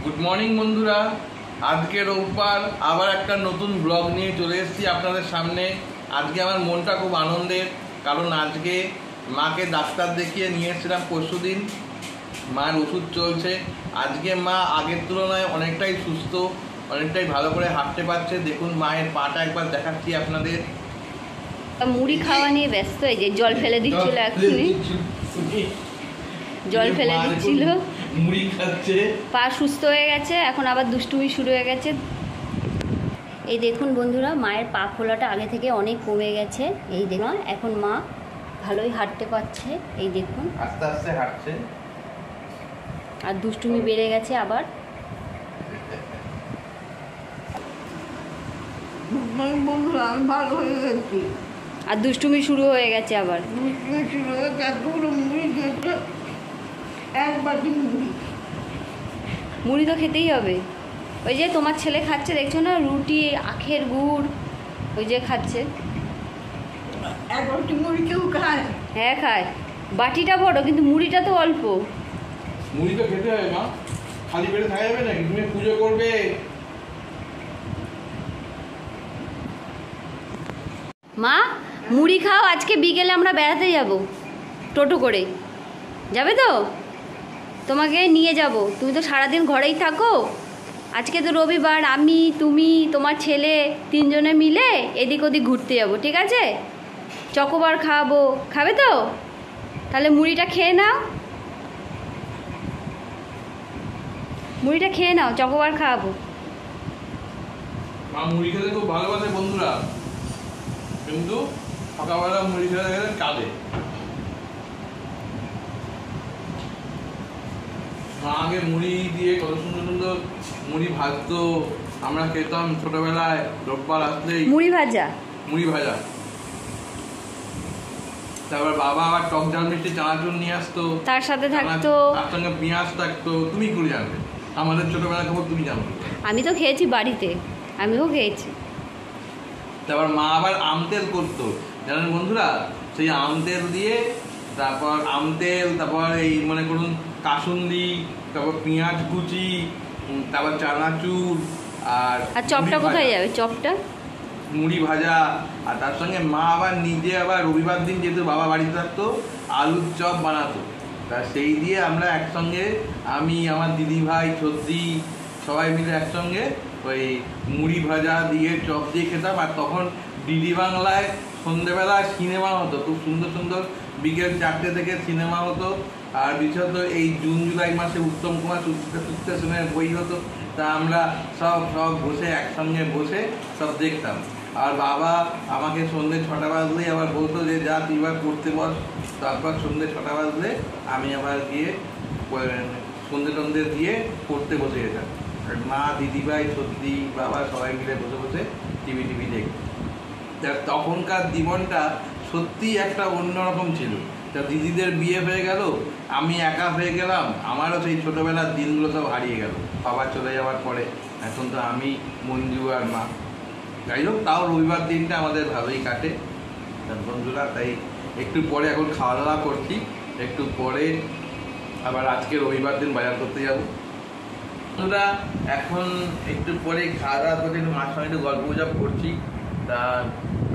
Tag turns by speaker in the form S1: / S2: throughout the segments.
S1: Good morning বন্ধুরা, আজকে রোববার আবার একটা নতুন ব্লগ নিয়ে চলে এসেছি আপনাদের সামনে। আজকে আমার মনটা খুব আনন্দের, কারণ আজকে মাকে ডাক্তার দেখিয়ে নিয়ে এসেছিলাম পরশুদিন। মার ওষুধ চলছে। আজকে মা আগের তুলনায় অনেকটাই সুস্থ, অনেকটাই ভালো করে হাঁটতে পারছে। দেখুন মায়ের পাটা একবার দেখাচ্ছি আপনাদের।
S2: মুড়ি খাওয়া নিয়ে ব্যস্ত, এই যে জল ফেলে দিচ্ছিল, এখনই জল ফেলে দিচ্ছিল।
S1: মুড়ি খাচ্ছে,
S2: পা সুস্থ হয়ে গেছে, এখন আবার দুষ্টুমি শুরু হয়ে গেছে। এই দেখুন বন্ধুরা, মায়ের পা ফোলাটা আগে থেকে অনেক কমে গেছে। এই দেখুন এখন মা ভালোই হাঁটতে পারছে। এই দেখুন
S1: আস্তে আস্তে হাঁটছে,
S2: আর দুষ্টুমি বেড়ে গেছে আবার।
S3: ভালো হয়ে গেছি,
S2: আর দুষ্টুমি শুরু হয়ে গেছে আবার।
S3: এক বাটি মুড়ি,
S2: মুড়ি তো খেতেই হবে। ওই যে তোমার ছেলে খাচ্ছে, দেখছো না, রুটি আখের গুড়, ওই যে খাচ্ছে।
S3: এক বাটি মুড়ি কেউ খায়?
S2: হ্যাঁ খায়, বাটিটা বড় কিন্তু মুড়িটা তো অল্প।
S1: মুড়ি তো খেতে হবে মা, খালি পেটে থাকা যাবে নাকি? তুমি পুজো করবে।
S2: মা মুড়ি খাও, আজকে বিকেলে আমরা বেড়াতে যাব টোটো করে। যাবে তো? তোমাকে নিয়ে যাব, তুমি তো সারাদিন ঘরেই থাকো। আজকে তো রবিবার, আমি তুমি তোমার ছেলে তিনজনে মিলে এদিক ওদিক ঘুরতে যাব, ঠিক আছে? চকোবার খাওয়াবো, খাবে তো? তাহলে মুড়িটা খেয়ে নাও, মুড়িটা খেয়ে নাও, চকোবার খাওয়াবো।
S1: মা মুড়ি খেতে খুব ভালোবাসে বন্ধুরা, কিন্তু সকালবেলা মুড়ি খেতে গেলে কাঁদে। মা আগে মুড়ি দিয়ে কত সুন্দর সুন্দর মুড়ি ভাজতো, আমরা খেতাম ছোটবেলায়। রোববার আসলেই
S2: মুড়ি ভাজা,
S1: মুড়ি ভাজা। তারপর বাবা আবার টক ঝাল মিষ্টি চানাচুর নিয়ে আসতো,
S2: তার সাথে থাকতো,
S1: তার সঙ্গে পেঁয়াজ থাকতো। তুমি করে জানবে, আমাদের ছোটবেলার খবর তুমি জানো।
S2: আমি তো খেয়েছি বাড়িতে, আমিও খেয়েছি।
S1: তারপর মা আবার আম তেল করতো, জানেন বন্ধুরা? সেই আম তেল দিয়ে, তারপর আম তেল, তারপর এই মনে করুন কাসুন্দি, তারপর পেঁয়াজ কুচি, তারপর চানাচুর, আর
S2: চপটা কোথায় যাবে? চপটা
S1: মুড়ি ভাজা। আর তার সঙ্গে মা আবার নিজে আবার রবিবার দিন, যেহেতু বাবা বাড়িতে থাকতো, আলুর চপ বানাতো। তা সেই দিয়ে আমরা একসঙ্গে, আমি, আমার দিদি ভাই, সর্দি, সবাই মিলে একসঙ্গে ওই মুড়ি ভাজা দিয়ে চপ দিয়ে খেতাম। আর তখন ডিডি বাংলায় সন্ধ্যেবেলায় সিনেমা হতো, খুব সুন্দর সুন্দর, বিকেল 4টে থেকে সিনেমা হতো। আর বিশেষত এই জুন জুলাই মাসে উত্তম কুমার সুচিত্রা বই হতো। তা আমরা সব বসে একসঙ্গে বসে সব দেখতাম। আর বাবা আমাকে সন্ধ্যে 6টা বাজলেই আবার বলতো যে যা তুই এবার পড়তে বস। তারপর সন্ধ্যে 6টা বাজলে আমি আবার গিয়ে সন্ধ্যে টন্ধে দিয়ে পড়তে বসে যেতাম। মা, দিদিভাই, সর্দি, বাবা সবাই মিলে বসে বসে টিভি দেখতাম। তখনকার জীবনটা সত্যিই একটা অন্যরকম ছিল। তা দিদিদের বিয়ে হয়ে গেল, আমি একা হয়ে গেলাম, আমারও সেই ছোটোবেলার দিনগুলো সব হারিয়ে গেল বাবা চলে যাওয়ার পরে। এখন তো আমি, মঞ্জু আর মা। যাই হোক, তাও রবিবার দিনটা আমাদের ভালোই কাটে বন্ধুরা। তাই একটু পরে এখন খাওয়া দাওয়া করছি, একটু পরে আবার আজকে রবিবার দিন বাজার করতে যাব বন্ধুরা। এখন একটু পরে খাওয়া দাওয়া করে মার সঙ্গে একটু গল্প গুজব করছি। তা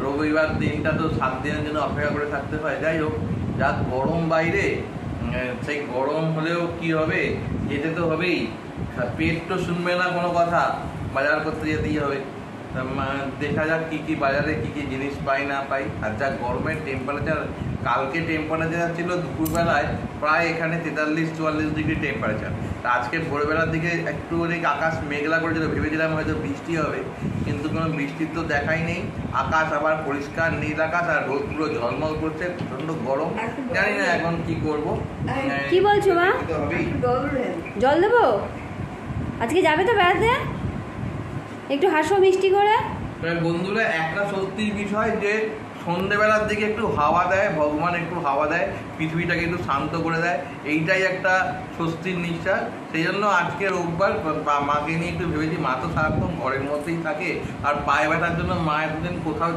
S1: রবিবার দিনটা তো 7 দিনের জন্য অপেক্ষা করে থাকতে হয়। যাই হোক, যা গরম বাইরে, সেই গরম হলেও কি হবে, যেতে তো হবেই। পেট তো শুনবে না কোনো কথা, বাজার করতে যেতেই হবে। দেখা যাক কি বাজারে কি জিনিস পাই না পাই। আর যা গরমের টেম্পারেচার, কালকে টেম্পারেচার ছিল দুপুরবেলায় প্রায় এখানে 43-44 ডিগ্রি টেম্পারেচার। তা আজকে ভোরবেলার দিকে একটু আকাশ মেঘলা করেছিল, ভেবেছিলাম হয়তো বৃষ্টি হবে, কিন্তু কোনো বৃষ্টির তো দেখাই নেই। আকাশ আবার পরিষ্কার নীল আকাশ, আর রোদ পুরো ঝলমল করছে, প্রচন্ড গরম। জানি না এখন কি করব।
S2: কি বলছো মা? জল দেবো? আজকে যাবে তো বেড়াতে? একটু হাসো মিষ্টি করে।
S1: বন্ধুরা, একটা সত্যির বিষয় যে সন্ধ্যেবেলার দিকে একটু হাওয়া দেয়, ভগবান একটু হাওয়া দেয়, পৃথিবীটাকে একটু শান্ত করে দেয়, এইটাই একটা স্বস্তির নিঃশ্বাস। সেই জন্য আজকে রোববার মাকে নিয়ে একটু ভেবেছি। মা তো সারাক্ষণ ঘরের মধ্যেই থাকে, আর পায়ে ব্যথার জন্য মা এতদিন কোথাও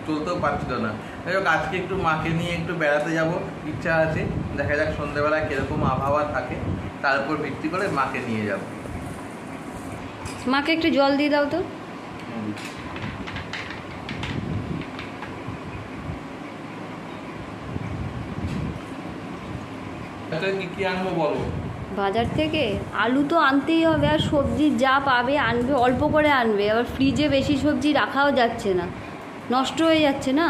S1: চলতেও পারছিল না। যাই হোক, আজকে একটু মাকে নিয়ে একটু বেড়াতে যাব ইচ্ছা আছে। দেখা যাক সন্ধ্যেবেলায় কীরকম আবহাওয়া থাকে, তার উপর ভিত্তি করে মাকে নিয়ে যাব।
S2: মাকে একটু জল দিয়ে দাও তো।
S1: কি কি আনবো বলো?
S2: বাজার থেকে আলু তো আনতেই হবে, আর সবজি যা পাবে আনবে, অল্প করে আনবে। আবার ফ্রিজে বেশি সবজি রাখাও যাচ্ছে না, নষ্ট হয়ে যাচ্ছে না।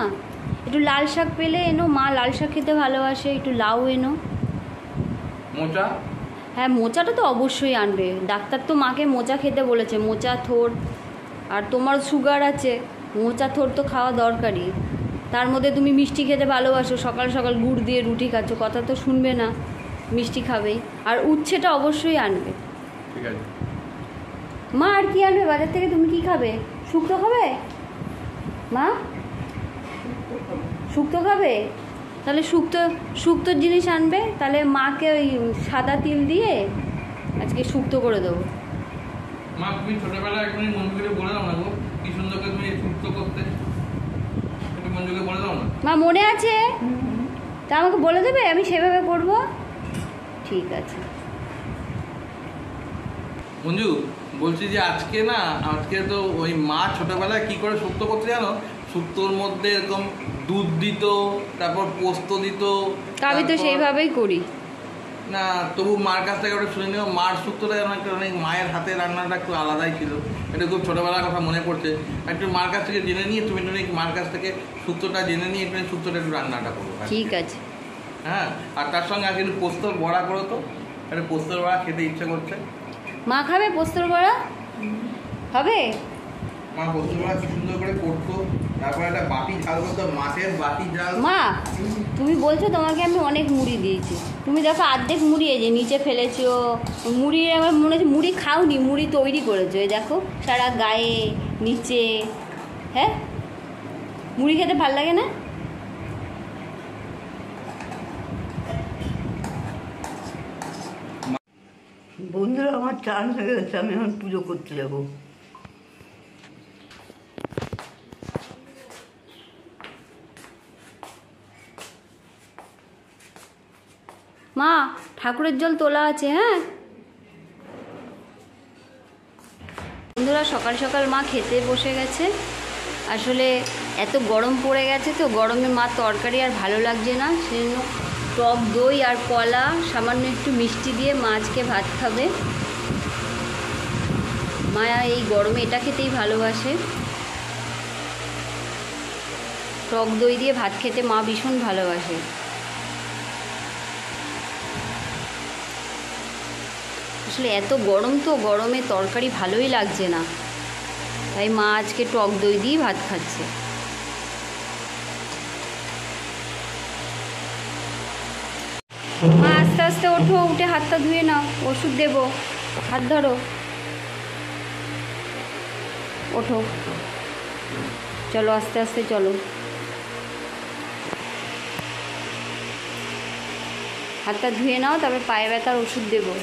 S2: একটু লাল শাক পেলে এনো, মা লাল শাক খেতে ভালোবাসে, একটু লাউ এনো।
S1: মোচা?
S2: হ্যাঁ, মোচাটা তো অবশ্যই আনবে, ডাক্তার তো মাকে মোচা খেতে বলেছে, মোচা থোড়। আর তোমার সুগার আছে, মোচা থোড় তো খাওয়া দরকারই। তার মধ্যে তুমি মিষ্টি খেতে ভালোবাসো, সকাল সকাল গুড় দিয়ে রুটি খাচ্ছ, কথা তো শুনবে না, মিষ্টি খাবেই। আর উচ্ছেটা অবশ্যই আনবে।
S1: ঠিক আছে
S2: মা, আর কি আনবে বাজার থেকে? তুমি কি খাবে? শুক্তো খাবে মা? শুক্তো খাবে? তাহলে শুক্তোর জিনিস আনবে। তাহলে মাকে ওই সাদা তিল দিয়ে আজকে শুক্তো করে দেবো।
S1: মা, তুমি ছোটবেলায় একটু মঞ্জুকে বলে দাও না গো, কি সুন্দর করে তুমি শুক্তো করতে, একটু মঞ্জুকে বলে দাও না।
S2: মা মনে আছে? তা আমাকে বলে দেবে, আমি সেভাবে করব। ঠিক আছে।
S1: মঞ্জু, বলছি যে আজকে না, আজকে তো ওই মা ছোটবেলায় কি করে শুক্তো করতে জানো? শুক্তোর মধ্যে এরকম দুধ দিত, তারপর পোস্ত দিত।
S2: আমি তো
S1: তারপর-
S2: সেইভাবেই করি।
S1: না, তবু মার কাছ থেকে ওটা শুনে নিও, মার শুক্তোটা যেন একটা অনেক, মায়ের হাতে রান্নাটা একটু আলাদাই ছিল। এটা খুব ছোটোবেলার কথা মনে পড়ছে। একটু মার কাছ থেকে জেনে নিয়ে, তুমি একটু মার কাছ থেকে শুক্তোটা জেনে নিয়ে একটু শুক্তোটা একটু রান্নাটা করো।
S2: ঠিক আছে।
S1: হ্যাঁ, আর তার সঙ্গে আজকে একটু পোস্তর বড়া করো তো, একটা পোস্তর বড়া খেতে ইচ্ছে করছে।
S2: মা খাবে পোস্তর বড়া? হবে?
S1: মা পোস্তর বড়া কি সুন্দর করে করতো, তারপরে একটা বাটি ঝাল করতো, মাছের বাটি ঝাল।
S2: মা, তুমি বলছো তোমাকে আমি অনেক মুড়ি দিয়েছি, তুমি দেখো অর্ধেক মুড়ি এই যে নিচে ফেলেছো। মুড়ি আমার মনে হচ্ছে মুড়ি খাওনি, মুড়ি তৈরি করেছো। এই দেখো সারা গায়ে নিচে। হ্যাঁ, মুড়ি খেতে ভাল লাগে না?
S3: বন্ধুরা, আমার চান হয়ে গেছে, আমি এখন পুজো করতে যাবো।
S2: মা, ঠাকুরের জল তোলা আছে। হ্যাঁ বন্ধুরা, সকাল সকাল মা খেতে বসে গেছে। আসলে এত গরম পড়ে গেছে তো, গরমে মা তরকারি আর ভালো লাগছে না, সেজন্য টক দই আর কলা, সামান্য একটু মিষ্টি দিয়ে মা আজকে ভাত খাবে। মা এই গরমে এটা খেতেই ভালোবাসে, টক দই দিয়ে ভাত খেতে মা ভীষণ ভালোবাসে। আসলে এত গরম তো, গরমে তরকারি ভালোই লাগছে না, তাই মা আজকে টক দই দিয়ে ভাত খাচ্ছে। মা আস্তে আস্তে ওঠো, উঠে হাতটা ধুয়ে নাও, ওষুধ দেবো। হাত ধরো, ওঠো, চলো আস্তে আস্তে চলো। হাতটা ধুয়ে নাও, তবে পায়ে ব্যথার ওষুধ দেবো।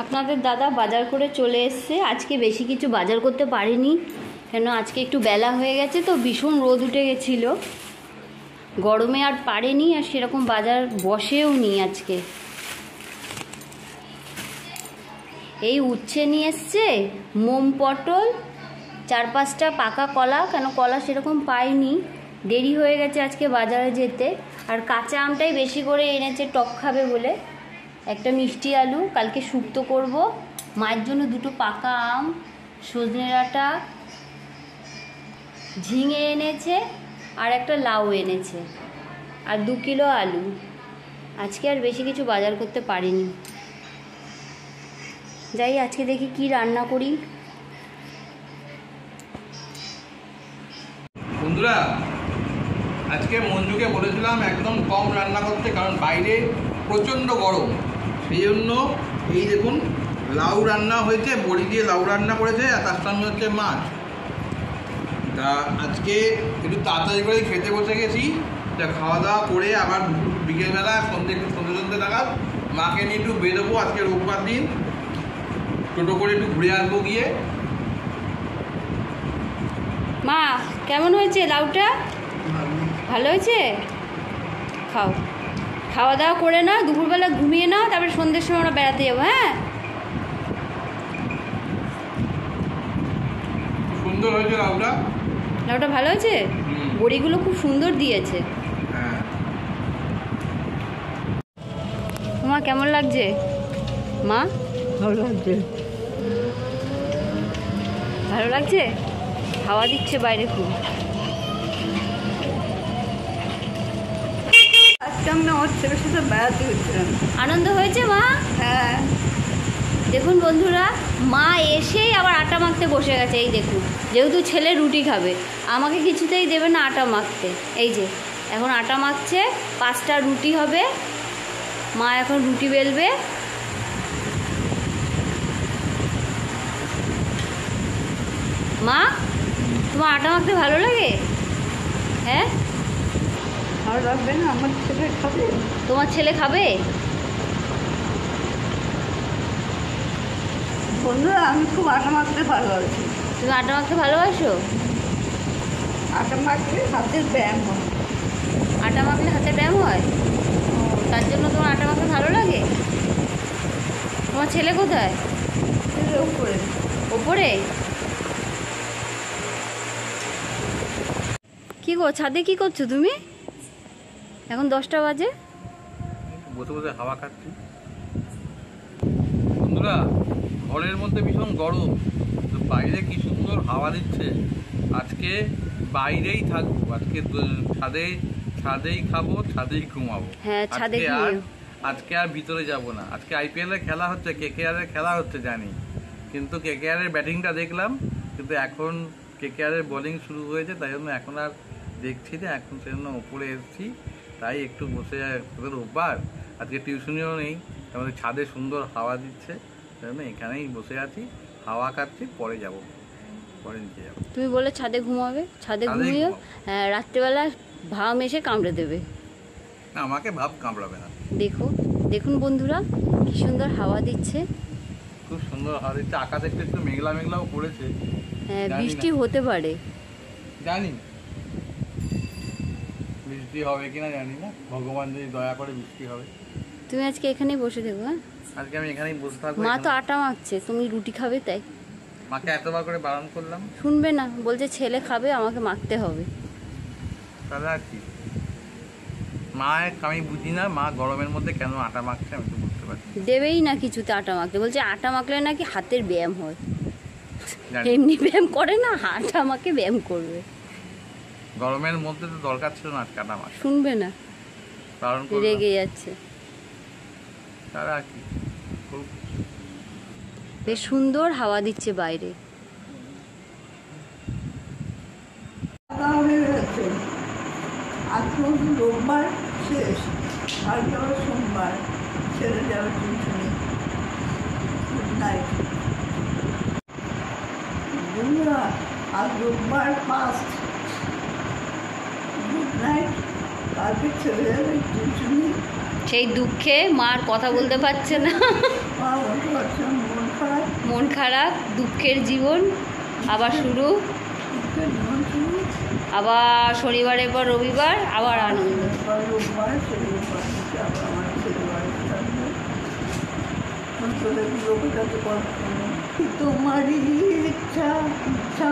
S2: আপনাদের দাদা বাজার করে চলে এসছে। আজকে বেশি কিছু বাজার করতে পারিনি, কেন আজকে একটু বেলা হয়ে গেছে তো, ভীষণ রোদ উঠে গেছিলো, গরমে আর পারেনি, আর সেরকম বাজার বসেও নি আজকে। এই উচ্ছে নিয়ে এসছে, মোম পটল, 4-5টা পাকা কলা, কেন কলা সেরকম পাইনি, দেরি হয়ে গেছে আজকে বাজারে যেতে। আর কাঁচা আমটাই বেশি করে এনেছে টক খাবে বলে। একটা মিষ্টি আলু, কালকে শুক্তো করব। মায়ের জন্য 2টো পাকা আম, সজনে ডাঁটা, ঝিঙে এনেছে, আর একটা লাউ এনেছে, আর 2 কিলো আলু। আজকে আর বেশি কিছু বাজার করতে পারিনি। যাই আজকে দেখি কি রান্না করি।
S1: বন্ধুরা, আজকে মঞ্জুকে বলেছিলাম একদম কম রান্না করতে, কারণ বাইরে প্রচণ্ড গরম। সেই জন্য এই দেখুন, লাউ রান্না হয়েছে, বড়ি দিয়ে লাউ রান্না করেছে, আর তার সঙ্গে হচ্ছে মাছ। তা আজকে একটু তাড়াতাড়ি করে খেতে বসে গেছি। তা খাওয়া দাওয়া করে আবার বিকেলবেলা সন্ধ্যে নাগাদ মাকে নিয়ে একটু বেরোবো। আজকে রোববার দিন, টোটো করে একটু ঘুরে আসবো গিয়ে।
S2: মা কেমন হয়েছে লাউটা? ভালো হয়েছে? খাও, খাওয়া দাওয়া করে নাও, দুপুরবেলা ঘুমিয়ে নাও, তারপরে সন্ধ্যের সময় আমরা বেড়াতে যাবো। হ্যাঁ,
S1: সুন্দর হয়েছে লাউটা।
S2: লাউটা ভালো হয়েছে, বড়িগুলো খুব সুন্দর দিয়েছে।
S1: হ্যাঁ,
S2: তোমার কেমন লাগছে মা?
S3: ভালো লাগছে।
S2: ভালো লাগছে, হাওয়া দিচ্ছে বাইরে খুব।
S3: আজকে আমি আমার ছেলের সাথে বেড়াতে গেছিলাম।
S2: আনন্দ হয়েছে মা?
S3: হ্যাঁ,
S2: দেখুন বন্ধুরা, মা এসেই আবার আটা মাখতে বসে গেছে। এই দেখুন, যেহেতু ছেলে রুটি খাবে, আমাকে কিছুতেই দেবে না আটা মাখতে। এই যে এখন আটা মাখছে, 5টা রুটি হবে, মা এখন রুটি বেলবে। মা, তোমার আটা মাখতে ভালো লাগে? হ্যাঁ,
S3: ভালো লাগবে না? আমার ছেলে খাবে।
S2: তোমার ছেলে খাবে?
S3: বন্ধুরা, আমি খুব আটা মাখতে ভালোবাসি।
S2: তুমি আটা মাখতে ভালোবাসো?
S3: আটা মাখলে হাতের ব্যায়াম হয়।
S2: আটা মাখলে হাতে ব্যায়াম হয়, তার জন্য তোমার আটা মাখতে ভালো লাগে। তোমার ছেলে কোথায়?
S3: ছেলে উপরে।
S2: ওপরে? কি গো, ছাদে কি করছো তুমি? এখন 10টা বাজে।
S1: বসে বসে হাওয়া খাচ্ছি। বন্ধুরা, ঘরের মধ্যে ভীষণ গরম, তো বাইরে কি সুন্দর হাওয়া দিচ্ছে। আজকে বাইরেই থাকবো, আজকে ছাদেই খাবো, ছাদেই ঘুমাবো।
S2: হ্যাঁ, ছাদে ঘুমিও।
S1: আজকে আর ভিতরে যাব না। আজকে IPL এর খেলা হচ্ছে, KKR এর খেলা হচ্ছে জানি, কিন্তু KKR এর ব্যাটিংটা দেখলাম, কিন্তু এখন KKR এর বোলিং শুরু হয়েছে, তাই জন্য এখন আর দেখছি না। এখন সেজন্য উপরে এসেছি, তাই একটু বসে তোদের অভ্যাস। আজকে টিউশনিও নেই, আমাদের ছাদে সুন্দর হাওয়া দিচ্ছে, তাই জন্য এখানেই বসে আছি, হাওয়া খাচ্ছি। পরে যাব, পরে নিচে যাবো।
S2: তুমি বলে ছাদে ঘুমাবে, ছাদে ঘুমিয়ে রাত্রেবেলা ভাম এসে কামড়ে দেবে।
S1: না, আমাকে ভাব কামড়াবে না।
S2: দেখুন বন্ধুরা, কি সুন্দর হাওয়া দিচ্ছে।
S1: খুব সুন্দর হাওয়া দিচ্ছে। আকাশে একটু মেঘলা মেঘলাও পড়েছে।
S2: হ্যাঁ,
S1: জানি
S2: বৃষ্টি
S1: না।
S2: হতে পারে।
S1: জানি বৃষ্টি হবে কিনা জানি না, ভগবান যদি দয়া করে বৃষ্টি হবে।
S2: তুমি আজকে এখানেই বসে দেখো। হ্যাঁ,
S1: আজকে আমি এখানেই বসে থাকবো।
S2: মা তো আটা মাখছে, তুমি রুটি খাবে, তাই
S1: মাকে এতবার করে বারণ করলাম,
S2: শুনবে না, বলছে ছেলে খাবে, আমাকে মাখতে হবে।
S1: তাহলে আর কি। মা আমি বুঝি না, মা গরমের মধ্যে কেন আটা মাখছে আমি তো বুঝতে পারছি।
S2: দেবেই না কিছুতে আটা মাখতে, বলছে আটা মাখলে নাকি হাতের ব্যায়াম হয়।
S1: জানি।
S2: এমনি ব্যায়াম করে না, আটা মাখে ব্যায়াম করবে।
S1: গরমের মধ্যে তো দরকার ছিল না আজকে আটা মাখ,
S2: শুনবে না,
S1: বারণ করলাম।
S2: রেগে যাচ্ছে।
S1: তাহলে আর কি করব?
S2: বেশ সুন্দর হাওয়া দিচ্ছে বাইরে।
S3: খাওয়া হয়ে গেছে। আজকে রোববার শেষ, কালকে আবার সোমবার, ছেড়ে যাবে টিউশনে। গুড নাইট বন্ধুরা, আজ রোববার ফার্স্ট। গুড নাইট, কালকে ছেড়ে যাবে টিউশনে।
S2: সেই দুঃখে মার কথা বলতে পারছে না।
S3: মা বলতে পারছে না, মন খারাপ।
S2: মন খারাপ, দুঃখের জীবন আবার শুরু।
S3: জীবন শুরু।
S2: আবার শনিবারের পর রবিবার, আবার আনন্দ।
S3: এবার রোববার, সেই রোববার থেকে আবার আমার ছেলে বাড়িতে থাকবে। ছোটদের লোকটাকে তোমারই ইচ্ছা ইচ্ছা